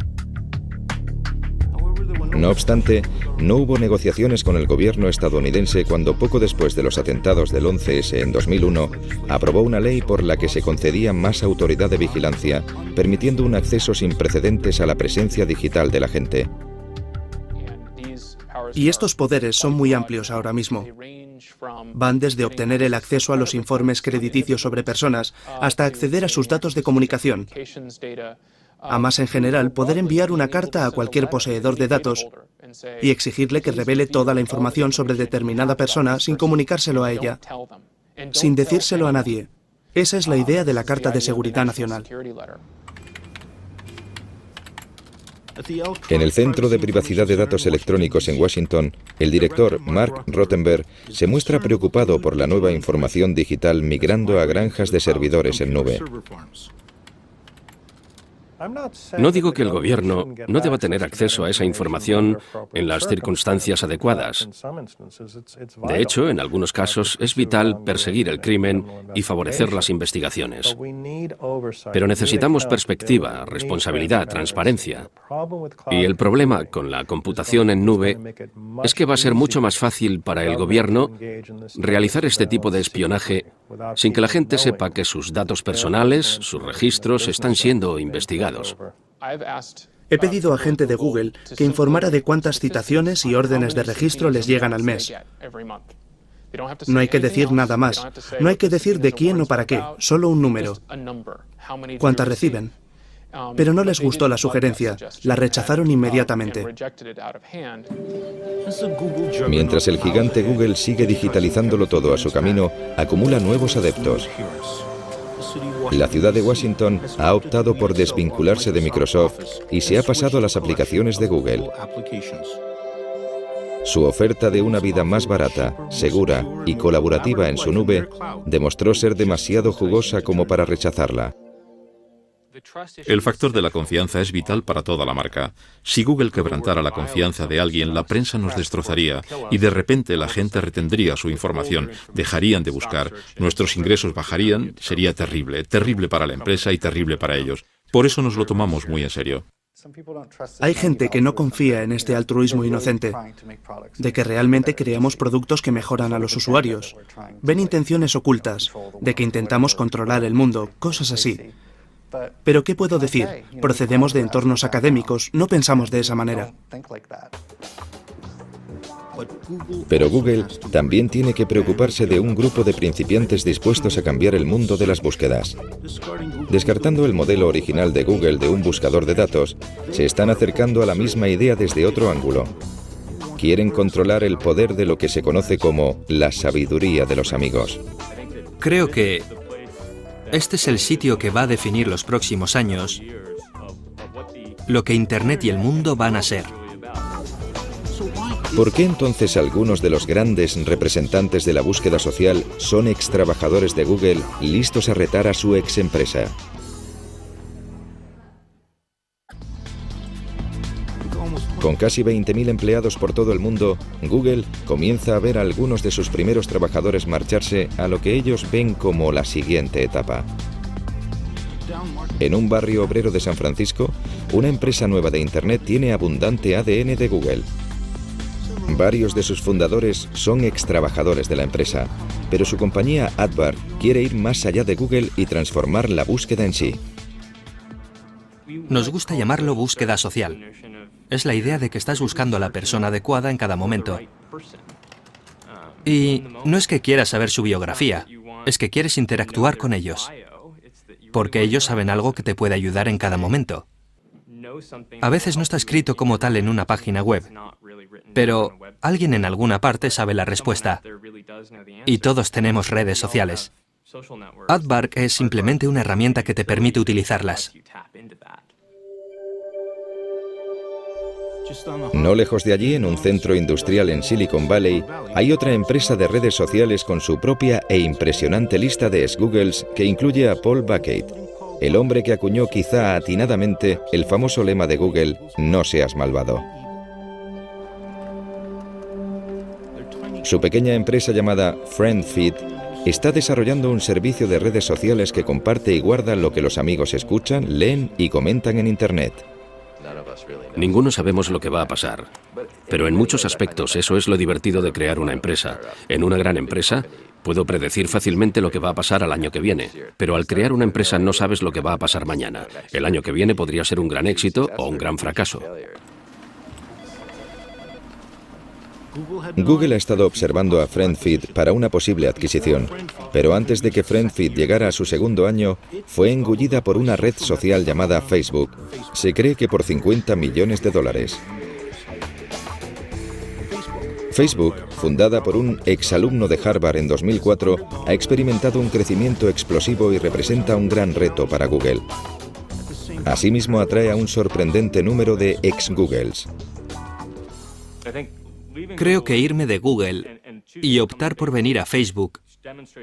No obstante, no hubo negociaciones con el gobierno estadounidense cuando poco después de los atentados del 11S en 2001, aprobó una ley por la que se concedía más autoridad de vigilancia, permitiendo un acceso sin precedentes a la presencia digital de la gente. Y estos poderes son muy amplios ahora mismo. Van desde obtener el acceso a los informes crediticios sobre personas hasta acceder a sus datos de comunicación. A más en general, poder enviar una carta a cualquier poseedor de datos y exigirle que revele toda la información sobre determinada persona sin comunicárselo a ella, sin decírselo a nadie. Esa es la idea de la Carta de Seguridad Nacional. En el Centro de Privacidad de Datos Electrónicos en Washington, el director Mark Rottenberg se muestra preocupado por la nueva información digital migrando a granjas de servidores en nube. No digo que el gobierno no deba tener acceso a esa información en las circunstancias adecuadas. De hecho, en algunos casos es vital perseguir el crimen y favorecer las investigaciones. Pero necesitamos perspectiva, responsabilidad, transparencia. Y el problema con la computación en nube es que va a ser mucho más fácil para el gobierno realizar este tipo de espionaje sin que la gente sepa que sus datos personales, sus registros, están siendo investigados. He pedido a gente de Google que informara de cuántas citaciones y órdenes de registro les llegan al mes. No hay que decir nada más. No hay que decir de quién o para qué, solo un número. ¿Cuántas reciben? Pero no les gustó la sugerencia, la rechazaron inmediatamente. Mientras el gigante Google sigue digitalizándolo todo a su camino, acumula nuevos adeptos. La ciudad de Washington ha optado por desvincularse de Microsoft y se ha pasado a las aplicaciones de Google. Su oferta de una vida más barata, segura y colaborativa en su nube demostró ser demasiado jugosa como para rechazarla. El factor de la confianza es vital para toda la marca. Si Google quebrantara la confianza de alguien, la prensa nos destrozaría y de repente la gente retendría su información, dejarían de buscar, nuestros ingresos bajarían, sería terrible, terrible para la empresa y terrible para ellos. Por eso nos lo tomamos muy en serio. Hay gente que no confía en este altruismo inocente, de que realmente creamos productos que mejoran a los usuarios. Ven intenciones ocultas, de que intentamos controlar el mundo, cosas así. Pero ¿qué puedo decir? Procedemos de entornos académicos, no pensamos de esa manera. Pero Google también tiene que preocuparse de un grupo de principiantes dispuestos a cambiar el mundo de las búsquedas. Descartando el modelo original de Google de un buscador de datos, se están acercando a la misma idea desde otro ángulo. Quieren controlar el poder de lo que se conoce como la sabiduría de los amigos. Creo que este es el sitio que va a definir los próximos años lo que Internet y el mundo van a ser. ¿Por qué entonces algunos de los grandes representantes de la búsqueda social son extrabajadores de Google listos a retar a su ex empresa? Con casi 20.000 empleados por todo el mundo, Google comienza a ver a algunos de sus primeros trabajadores marcharse a lo que ellos ven como la siguiente etapa. En un barrio obrero de San Francisco, una empresa nueva de Internet tiene abundante ADN de Google. Varios de sus fundadores son extrabajadores de la empresa, pero su compañía AdWords quiere ir más allá de Google y transformar la búsqueda en sí. Nos gusta llamarlo búsqueda social. Es la idea de que estás buscando a la persona adecuada en cada momento. Y no es que quieras saber su biografía, es que quieres interactuar con ellos. Porque ellos saben algo que te puede ayudar en cada momento. A veces no está escrito como tal en una página web, pero alguien en alguna parte sabe la respuesta. Y todos tenemos redes sociales. Aardvark es simplemente una herramienta que te permite utilizarlas. No lejos de allí, en un centro industrial en Silicon Valley, hay otra empresa de redes sociales con su propia e impresionante lista de ex-Googles que incluye a Paul Bucket, el hombre que acuñó quizá atinadamente el famoso lema de Google, "No seas malvado". Su pequeña empresa llamada FriendFeed está desarrollando un servicio de redes sociales que comparte y guarda lo que los amigos escuchan, leen y comentan en Internet. Ninguno sabemos lo que va a pasar, pero en muchos aspectos eso es lo divertido de crear una empresa. En una gran empresa puedo predecir fácilmente lo que va a pasar al año que viene, pero al crear una empresa no sabes lo que va a pasar mañana. El año que viene podría ser un gran éxito o un gran fracaso. Google ha estado observando a FriendFeed para una posible adquisición, pero antes de que FriendFeed llegara a su segundo año, fue engullida por una red social llamada Facebook. Se cree que por $50 millones. Facebook, fundada por un exalumno de Harvard en 2004, ha experimentado un crecimiento explosivo y representa un gran reto para Google. Asimismo, atrae a un sorprendente número de ex-Googles. Creo que irme de Google y optar por venir a Facebook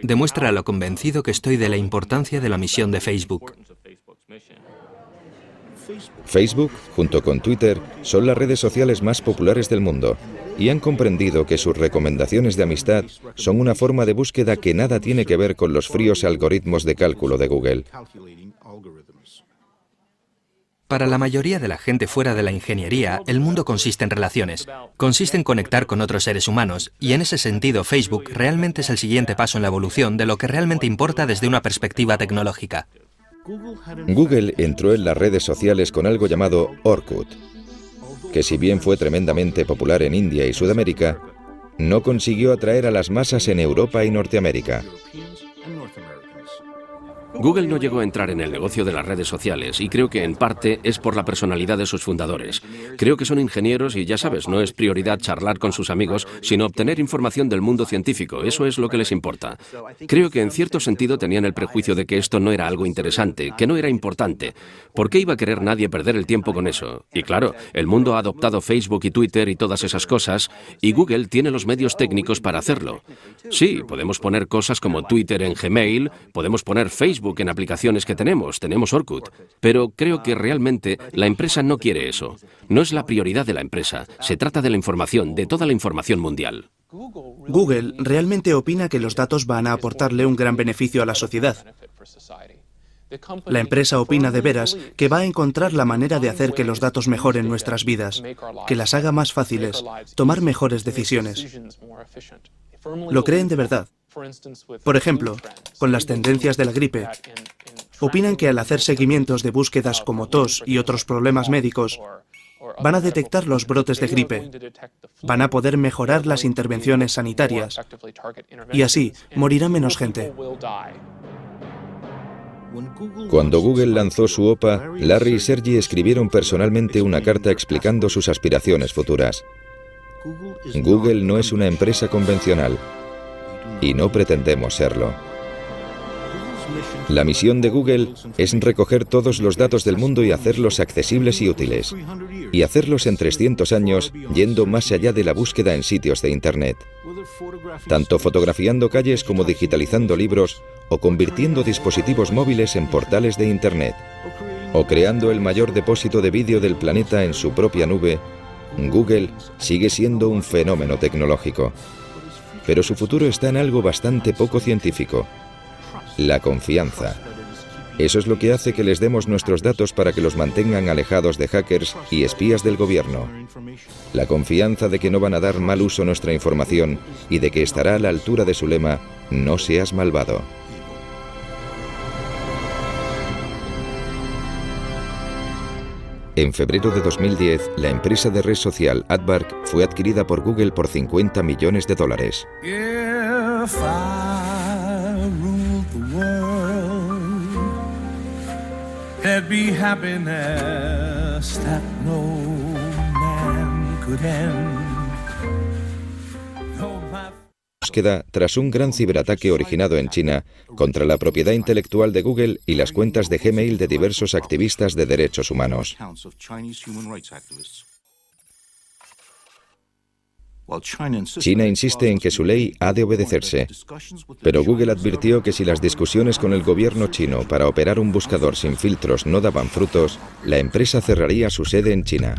demuestra lo convencido que estoy de la importancia de la misión de Facebook. Facebook, junto con Twitter, son las redes sociales más populares del mundo y han comprendido que sus recomendaciones de amistad son una forma de búsqueda que nada tiene que ver con los fríos algoritmos de cálculo de Google. Para la mayoría de la gente fuera de la ingeniería, el mundo consiste en relaciones. Consiste en conectar con otros seres humanos, y en ese sentido Facebook realmente es el siguiente paso en la evolución de lo que realmente importa desde una perspectiva tecnológica. Google entró en las redes sociales con algo llamado Orkut, que si bien fue tremendamente popular en India y Sudamérica, no consiguió atraer a las masas en Europa y Norteamérica. Google no llegó a entrar en el negocio de las redes sociales y creo que en parte es por la personalidad de sus fundadores. Creo que son ingenieros y ya sabes, no es prioridad charlar con sus amigos, sino obtener información del mundo científico. Eso es lo que les importa. Creo que en cierto sentido tenían el prejuicio de que esto no era algo interesante, que no era importante. ¿Por qué iba a querer nadie perder el tiempo con eso? Y claro, el mundo ha adoptado Facebook y Twitter y todas esas cosas, y Google tiene los medios técnicos para hacerlo. Sí, podemos poner cosas como Twitter en Gmail, podemos poner Facebook en aplicaciones que tenemos Orkut, pero creo que realmente la empresa no quiere eso. No es la prioridad de la empresa, se trata de la información, de toda la información mundial. Google realmente opina que los datos van a aportarle un gran beneficio a la sociedad. La empresa opina de veras que va a encontrar la manera de hacer que los datos mejoren nuestras vidas, que las haga más fáciles, tomar mejores decisiones. Lo creen de verdad. Por ejemplo, con las tendencias de la gripe, opinan que al hacer seguimientos de búsquedas como tos y otros problemas médicos, van a detectar los brotes de gripe, van a poder mejorar las intervenciones sanitarias y así morirá menos gente. Cuando Google lanzó su OPA, Larry y Sergey escribieron personalmente una carta explicando sus aspiraciones futuras. Google no es una empresa convencional y no pretendemos serlo. La misión de Google es recoger todos los datos del mundo y hacerlos accesibles y útiles, y hacerlos en 300 años yendo más allá de la búsqueda en sitios de Internet, tanto fotografiando calles como digitalizando libros o convirtiendo dispositivos móviles en portales de Internet, o creando el mayor depósito de vídeo del planeta en su propia nube. Google sigue siendo un fenómeno tecnológico, pero su futuro está en algo bastante poco científico: la confianza. Eso es lo que hace que les demos nuestros datos para que los mantengan alejados de hackers y espías del gobierno. La confianza de que no van a dar mal uso a nuestra información y de que estará a la altura de su lema, "No seas malvado". En febrero de 2010, la empresa de red social Aardvark fue adquirida por Google por $50 millones. If I ruled the world, there'd be happiness trust that no man could end. Búsqueda tras un gran ciberataque originado en China contra la propiedad intelectual de Google y las cuentas de Gmail de diversos activistas de derechos humanos. China insiste en que su ley ha de obedecerse, pero Google advirtió que si las discusiones con el gobierno chino para operar un buscador sin filtros no daban frutos, la empresa cerraría su sede en China.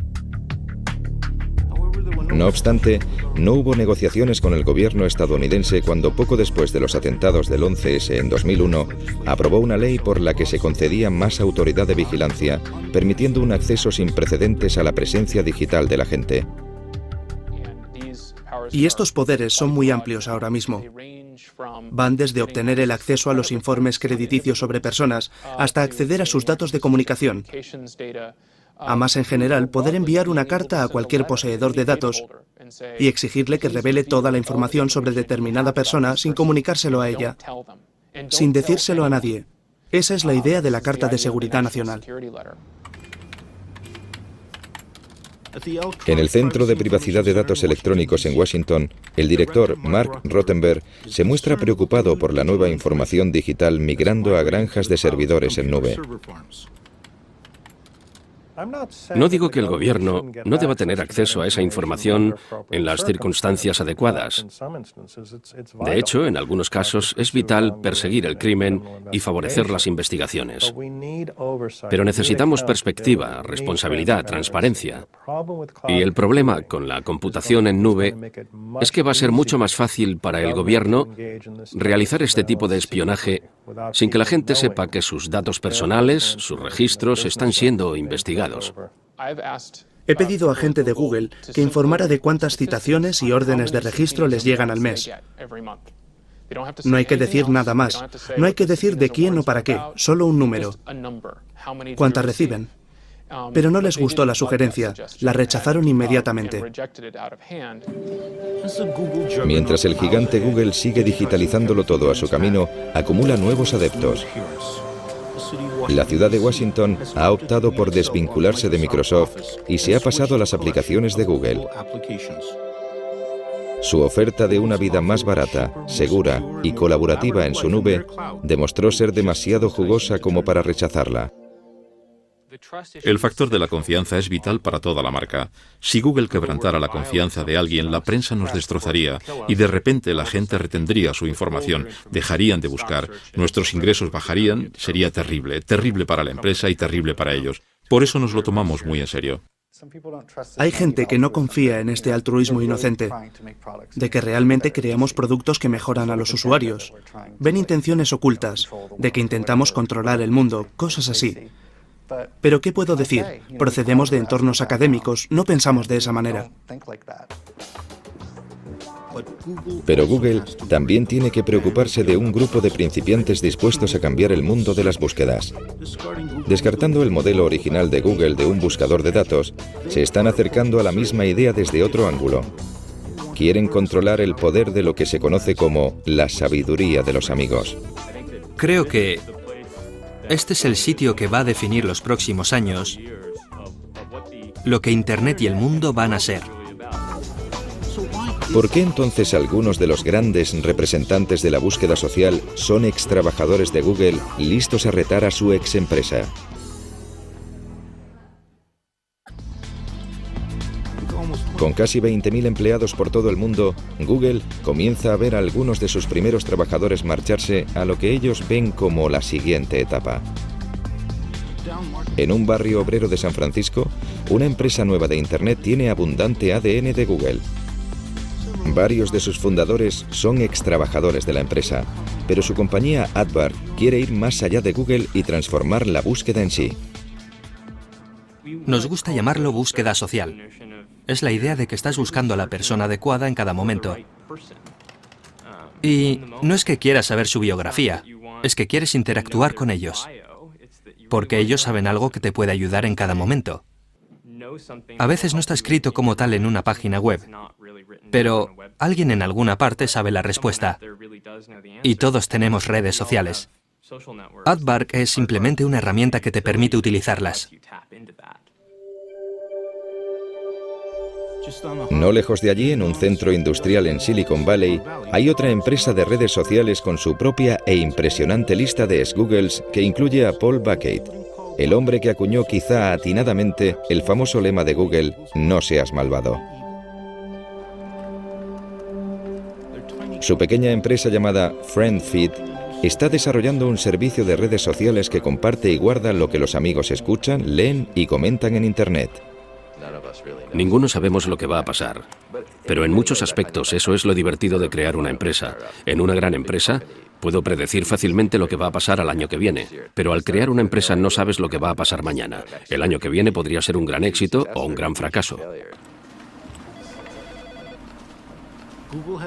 No obstante, no hubo negociaciones con el gobierno estadounidense cuando poco después de los atentados del 11S en 2001, aprobó una ley por la que se concedía más autoridad de vigilancia, permitiendo un acceso sin precedentes a la presencia digital de la gente. Y estos poderes son muy amplios ahora mismo. Van desde obtener el acceso a los informes crediticios sobre personas hasta acceder a sus datos de comunicación. A más en general, poder enviar una carta a cualquier poseedor de datos y exigirle que revele toda la información sobre determinada persona sin comunicárselo a ella, sin decírselo a nadie. Esa es la idea de la Carta de Seguridad Nacional. En el Centro de Privacidad de Datos Electrónicos en Washington, el director Mark Rottenberg se muestra preocupado por la nueva información digital migrando a granjas de servidores en nube. No digo que el gobierno no deba tener acceso a esa información en las circunstancias adecuadas. De hecho, en algunos casos es vital perseguir el crimen y favorecer las investigaciones. Pero necesitamos perspectiva, responsabilidad, transparencia. Y el problema con la computación en nube es que va a ser mucho más fácil para el gobierno realizar este tipo de espionaje sin que la gente sepa que sus datos personales, sus registros, están siendo investigados. He pedido a gente de Google que informara de cuántas citaciones y órdenes de registro les llegan al mes. No hay que decir nada más. No hay que decir de quién o para qué, solo un número. ¿Cuántas reciben? Pero no les gustó la sugerencia, la rechazaron inmediatamente. Mientras el gigante Google sigue digitalizándolo todo a su camino, acumula nuevos adeptos. La ciudad de Washington ha optado por desvincularse de Microsoft y se ha pasado a las aplicaciones de Google. Su oferta de una vida más barata, segura y colaborativa en su nube demostró ser demasiado jugosa como para rechazarla. El factor de la confianza es vital para toda la marca. Si Google quebrantara la confianza de alguien, la prensa nos destrozaría y de repente la gente retendría su información, dejarían de buscar, nuestros ingresos bajarían, sería terrible, terrible para la empresa y terrible para ellos. Por eso nos lo tomamos muy en serio. Hay gente que no confía en este altruismo inocente, de que realmente creamos productos que mejoran a los usuarios. Ven intenciones ocultas, de que intentamos controlar el mundo, cosas así. Pero ¿qué puedo decir? Procedemos de entornos académicos, no pensamos de esa manera. Pero Google también tiene que preocuparse de un grupo de principiantes dispuestos a cambiar el mundo de las búsquedas. Descartando el modelo original de Google de un buscador de datos, se están acercando a la misma idea desde otro ángulo. Quieren controlar el poder de lo que se conoce como la sabiduría de los amigos. Creo que este es el sitio que va a definir los próximos años lo que Internet y el mundo van a ser. ¿Por qué entonces algunos de los grandes representantes de la búsqueda social son extrabajadores de Google listos a retar a su ex empresa? Con casi 20.000 empleados por todo el mundo, Google comienza a ver a algunos de sus primeros trabajadores marcharse a lo que ellos ven como la siguiente etapa. En un barrio obrero de San Francisco, una empresa nueva de Internet tiene abundante ADN de Google. Varios de sus fundadores son extrabajadores de la empresa, pero su compañía AdBark quiere ir más allá de Google y transformar la búsqueda en sí. Nos gusta llamarlo búsqueda social. Es la idea de que estás buscando a la persona adecuada en cada momento. Y no es que quieras saber su biografía, es que quieres interactuar con ellos, porque ellos saben algo que te puede ayudar en cada momento. A veces no está escrito como tal en una página web, pero alguien en alguna parte sabe la respuesta. Y todos tenemos redes sociales. AdBark es simplemente una herramienta que te permite utilizarlas. No lejos de allí, en un centro industrial en Silicon Valley, hay otra empresa de redes sociales con su propia e impresionante lista de ex-Googles que incluye a Paul Bucket, el hombre que acuñó quizá atinadamente el famoso lema de Google, "No seas malvado". Su pequeña empresa llamada FriendFeed está desarrollando un servicio de redes sociales que comparte y guarda lo que los amigos escuchan, leen y comentan en Internet. Ninguno sabemos lo que va a pasar, pero en muchos aspectos eso es lo divertido de crear una empresa. En una gran empresa puedo predecir fácilmente lo que va a pasar al año que viene, pero al crear una empresa no sabes lo que va a pasar mañana. El año que viene podría ser un gran éxito o un gran fracaso.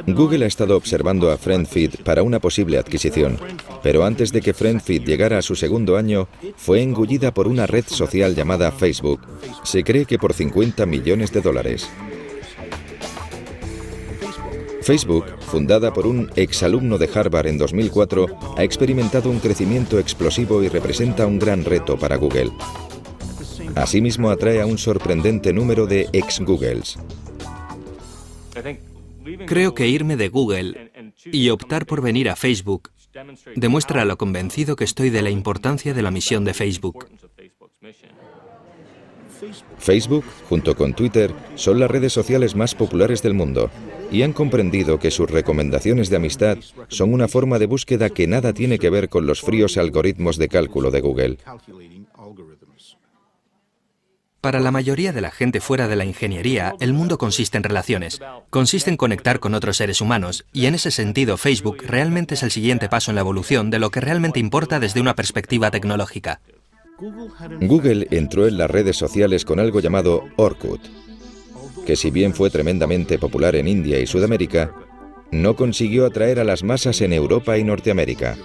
Google ha estado observando a FriendFeed para una posible adquisición, pero antes de que FriendFeed llegara a su segundo año, fue engullida por una red social llamada Facebook. Se cree que por $50 millones. Facebook, fundada por un exalumno de Harvard en 2004, ha experimentado un crecimiento explosivo y representa un gran reto para Google. Asimismo, atrae a un sorprendente número de ex-Googles. Creo que irme de Google y optar por venir a Facebook demuestra lo convencido que estoy de la importancia de la misión de Facebook. Facebook, junto con Twitter, son las redes sociales más populares del mundo y han comprendido que sus recomendaciones de amistad son una forma de búsqueda que nada tiene que ver con los fríos algoritmos de cálculo de Google. Para la mayoría de la gente fuera de la ingeniería, el mundo consiste en relaciones. Consiste en conectar con otros seres humanos, y en ese sentido Facebook realmente es el siguiente paso en la evolución de lo que realmente importa desde una perspectiva tecnológica. Google entró en las redes sociales con algo llamado Orkut, que si bien fue tremendamente popular en India y Sudamérica, no consiguió atraer a las masas en Europa y Norteamérica.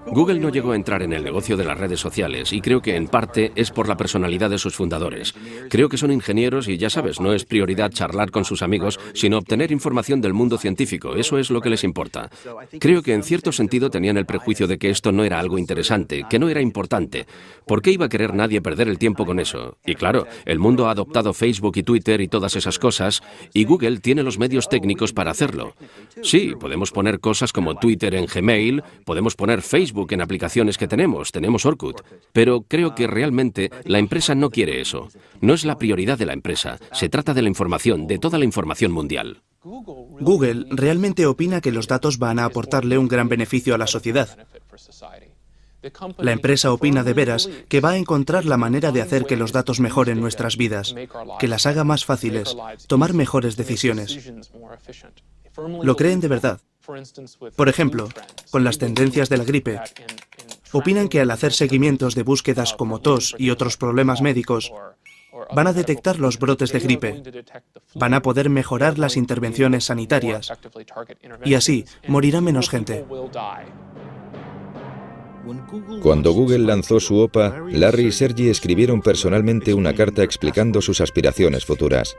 Google no llegó a entrar en el negocio de las redes sociales y creo que en parte es por la personalidad de sus fundadores. Creo que son ingenieros y ya sabes, no es prioridad charlar con sus amigos, sino obtener información del mundo científico. Eso es lo que les importa. Creo que en cierto sentido tenían el prejuicio de que esto no era algo interesante, que no era importante. ¿Por qué iba a querer nadie perder el tiempo con eso? Y claro, el mundo ha adoptado Facebook y Twitter y todas esas cosas, y Google tiene los medios técnicos para hacerlo. Sí, podemos poner cosas como Twitter en Gmail, podemos poner Facebook en aplicaciones que tenemos Orkut, pero creo que realmente la empresa no quiere eso. No es la prioridad de la empresa, se trata de la información, de toda la información mundial. Google realmente opina que los datos van a aportarle un gran beneficio a la sociedad. La empresa opina de veras que va a encontrar la manera de hacer que los datos mejoren nuestras vidas, que las haga más fáciles, tomar mejores decisiones. Lo creen de verdad. Por ejemplo, con las tendencias de la gripe, opinan que al hacer seguimientos de búsquedas como tos y otros problemas médicos, van a detectar los brotes de gripe, van a poder mejorar las intervenciones sanitarias y así morirá menos gente. Cuando Google lanzó su OPA, Larry y Sergey escribieron personalmente una carta explicando sus aspiraciones futuras.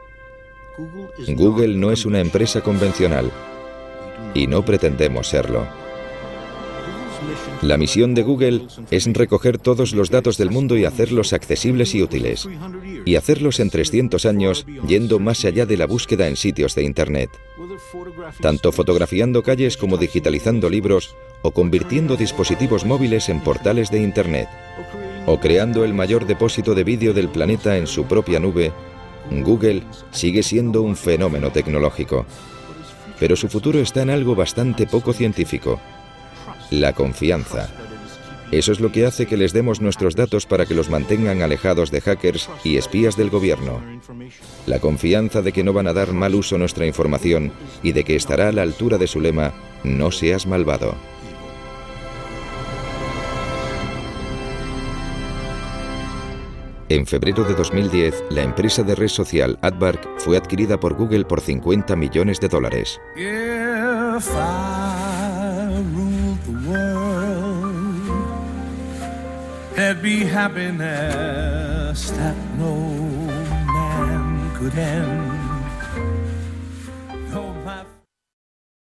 Google no es una empresa convencional y no pretendemos serlo. La misión de Google es recoger todos los datos del mundo y hacerlos accesibles y útiles, y hacerlos en 300 años yendo más allá de la búsqueda en sitios de Internet, tanto fotografiando calles como digitalizando libros o convirtiendo dispositivos móviles en portales de Internet, o creando el mayor depósito de vídeo del planeta en su propia nube. Google sigue siendo un fenómeno tecnológico, pero su futuro está en algo bastante poco científico: la confianza. Eso es lo que hace que les demos nuestros datos para que los mantengan alejados de hackers y espías del gobierno. La confianza de que no van a dar mal uso a nuestra información y de que estará a la altura de su lema, "No seas malvado". En febrero de 2010, la empresa de red social Adbark fue adquirida por Google por $50 millones. If I ruled the world, there'd be happiness that no man could end.